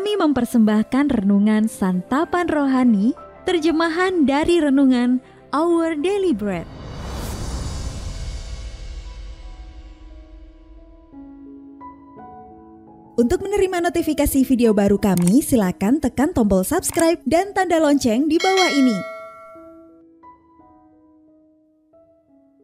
Kami mempersembahkan renungan Santapan Rohani, terjemahan dari renungan Our Daily Bread. Untuk menerima notifikasi video baru kami, silakan tekan tombol subscribe dan tanda lonceng di bawah ini.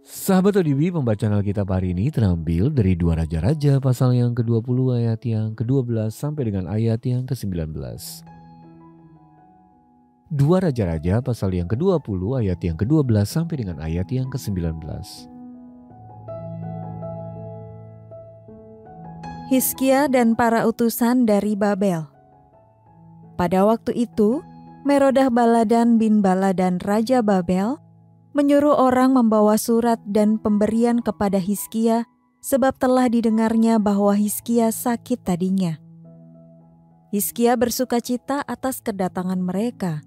Sahabat ODB, pembacaan Alkitab hari ini terambil dari 2 Raja-Raja pasal yang ke-20 ayat yang ke-12 sampai dengan ayat yang ke-19. 2 Raja-Raja pasal yang ke-20 ayat yang ke-12 sampai dengan ayat yang ke-19. Hizkia dan para utusan dari Babel. Pada waktu itu, Merodah Baladan bin Baladan Raja Babel menyuruh orang membawa surat dan pemberian kepada Hizkia sebab telah didengarnya bahwa Hizkia sakit tadinya. Hizkia bersukacita atas kedatangan mereka.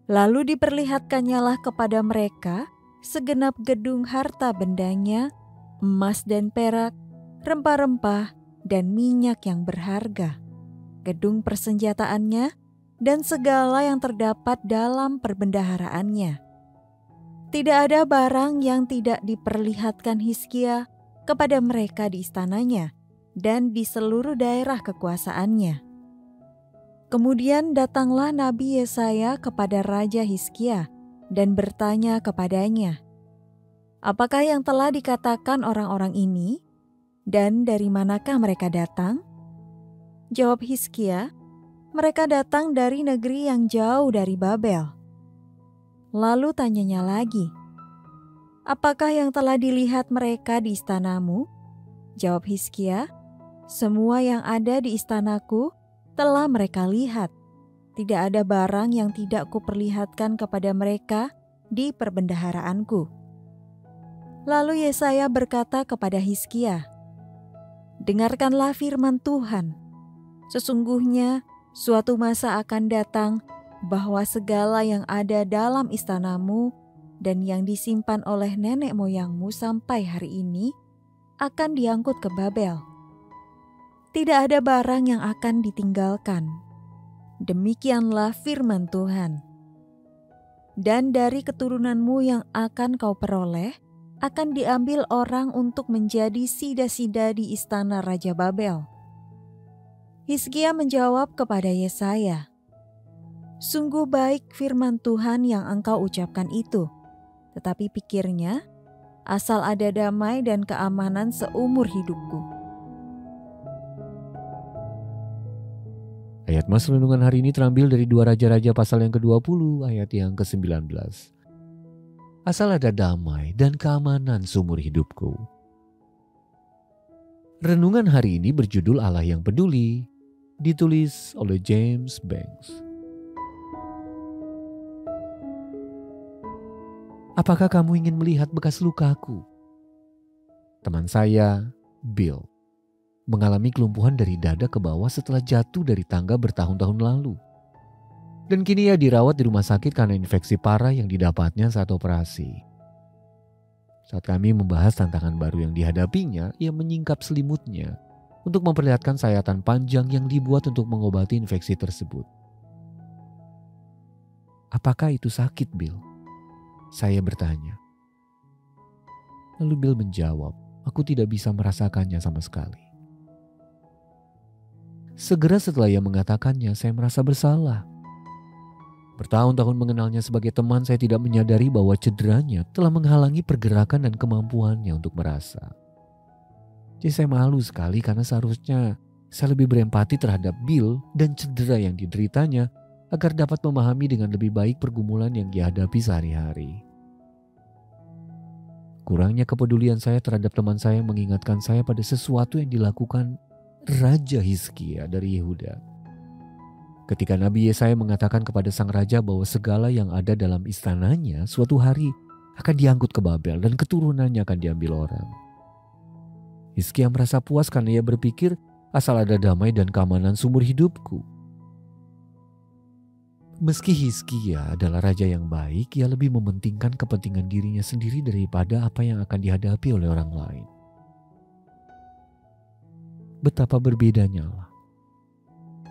Lalu diperlihatkannyalah kepada mereka segenap gedung harta bendanya, emas dan perak, rempah-rempah dan minyak yang berharga, gedung persenjataannya, dan segala yang terdapat dalam perbendaharaannya. Tidak ada barang yang tidak diperlihatkan Hizkia kepada mereka di istananya dan di seluruh daerah kekuasaannya. Kemudian datanglah Nabi Yesaya kepada Raja Hizkia dan bertanya kepadanya, "Apakah yang telah dikatakan orang-orang ini? Dan dari manakah mereka datang?" Jawab Hizkia, "Mereka datang dari negeri yang jauh dari Babel." Lalu tanyanya lagi, "Apakah yang telah dilihat mereka di istanamu?" Jawab Hizkia, "Semua yang ada di istanaku telah mereka lihat. Tidak ada barang yang tidak kuperlihatkan kepada mereka di perbendaharaanku." Lalu Yesaya berkata kepada Hizkia, "Dengarkanlah firman Tuhan. Sesungguhnya suatu masa akan datang bahwa segala yang ada dalam istanamu dan yang disimpan oleh nenek moyangmu sampai hari ini akan diangkut ke Babel. Tidak ada barang yang akan ditinggalkan. Demikianlah firman Tuhan. Dan dari keturunanmu yang akan kau peroleh akan diambil orang untuk menjadi sida-sida di istana Raja Babel." Hizkia menjawab kepada Yesaya, "Sungguh baik firman Tuhan yang engkau ucapkan itu, tetapi pikirnya, asal ada damai dan keamanan seumur hidupku." Ayat mas renungan hari ini terambil dari 2 Raja-Raja pasal yang ke-20 ayat yang ke-19. Asal ada damai dan keamanan seumur hidupku. Renungan hari ini berjudul Allah yang Peduli, ditulis oleh James Banks. Apakah kamu ingin melihat bekas lukaku? Teman saya, Bill, mengalami kelumpuhan dari dada ke bawah setelah jatuh dari tangga bertahun-tahun lalu. Dan kini ia dirawat di rumah sakit karena infeksi parah yang didapatnya saat operasi. Saat kami membahas tantangan baru yang dihadapinya, ia menyingkap selimutnya untuk memperlihatkan sayatan panjang yang dibuat untuk mengobati infeksi tersebut. "Apakah itu sakit, Bill?" saya bertanya. Lalu Bill menjawab, "Aku tidak bisa merasakannya sama sekali." Segera setelah ia mengatakannya, saya merasa bersalah. Bertahun-tahun mengenalnya sebagai teman, saya tidak menyadari bahwa cederanya telah menghalangi pergerakan dan kemampuannya untuk merasa. Jadi saya malu sekali karena seharusnya saya lebih berempati terhadap Bill dan cedera yang dideritanya agar dapat memahami dengan lebih baik pergumulan yang dihadapi sehari-hari. Kurangnya kepedulian saya terhadap teman saya mengingatkan saya pada sesuatu yang dilakukan Raja Hizkia dari Yehuda. Ketika Nabi Yesaya mengatakan kepada sang raja bahwa segala yang ada dalam istananya suatu hari akan diangkut ke Babel dan keturunannya akan diambil orang. Hizkia merasa puas karena ia berpikir asal ada damai dan keamanan seumur hidupku. Meski Hizkia adalah raja yang baik, ia lebih mementingkan kepentingan dirinya sendiri daripada apa yang akan dihadapi oleh orang lain. Betapa berbedanya Allah.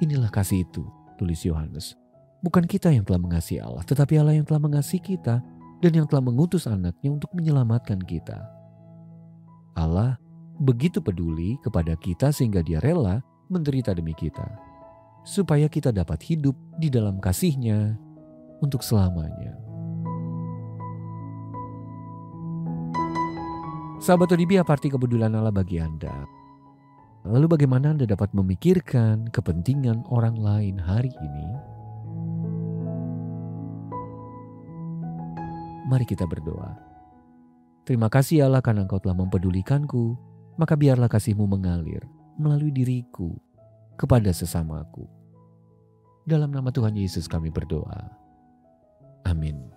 Inilah kasih itu, tulis Yohanes. Bukan kita yang telah mengasihi Allah, tetapi Allah yang telah mengasihi kita dan yang telah mengutus anaknya untuk menyelamatkan kita. Allah begitu peduli kepada kita sehingga Dia rela menderita demi kita, supaya kita dapat hidup di dalam kasih-Nya untuk selamanya. Sahabat ODB, apa arti kepedulian Allah bagi Anda? Lalu bagaimana Anda dapat memikirkan kepentingan orang lain hari ini? Mari kita berdoa. Terima kasih Allah karena Engkau telah mempedulikanku, maka biarlah kasih-Mu mengalir melalui diriku kepada sesamaku. Dalam nama Tuhan Yesus kami berdoa. Amin.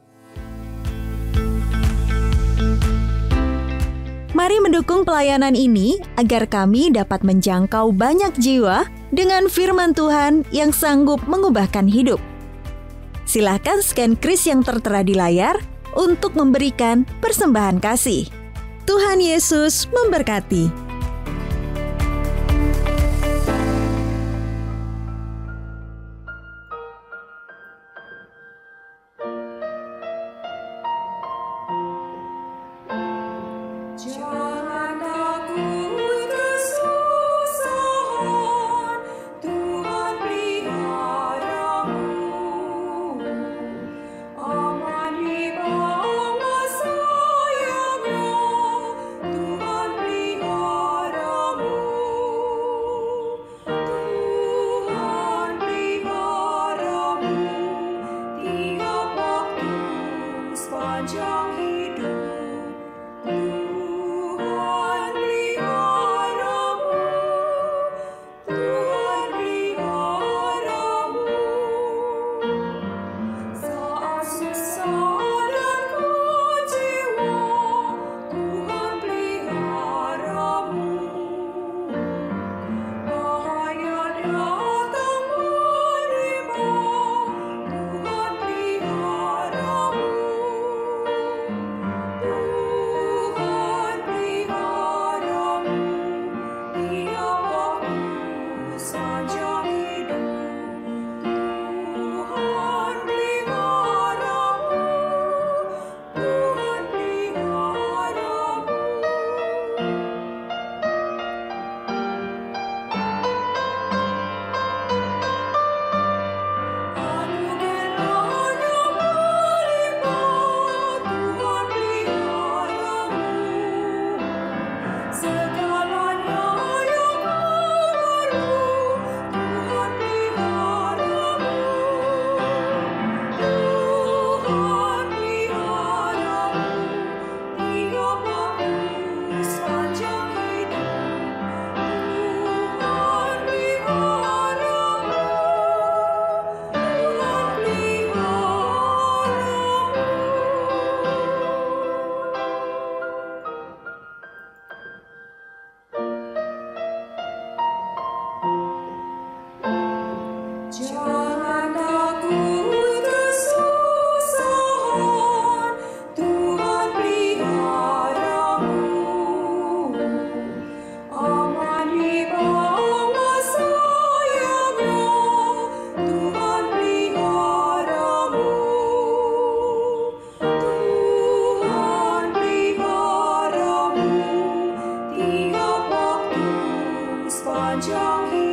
Mari mendukung pelayanan ini agar kami dapat menjangkau banyak jiwa dengan firman Tuhan yang sanggup mengubahkan hidup. Silahkan scan kris yang tertera di layar untuk memberikan persembahan kasih. Tuhan Yesus memberkati. sepanjang hidup.